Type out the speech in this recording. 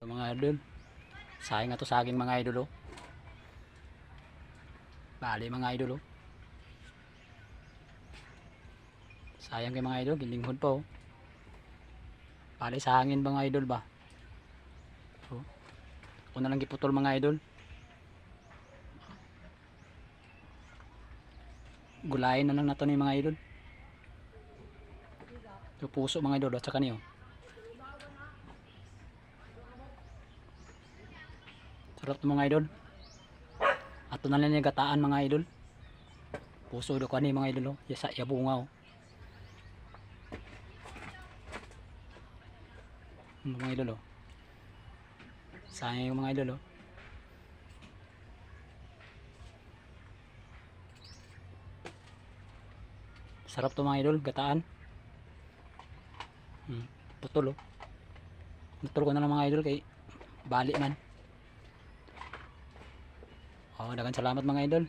Mga idol, sayang nga to saging mga idol oh. Bali mga idol oh. Sayang kay mga idol, gilinghod pa oh. Bali sa hangin mga idol ba. Oh. Una lang giputol mga idol. Gulayin na lang nato ni mga idol. Yung puso mga idol at saka niyo. Sarap to mga idol. Ato na lang yung gataan mga idol. Puso do ko ni mga idol oh. Yasa yabunga oh. Mga idol oh. Sayang yung mga idol oh. Sarap to mga idol, gataan. Putol oh. Putol ko na lang mga idol kay bali man. Oh, daghang salamat mga idol.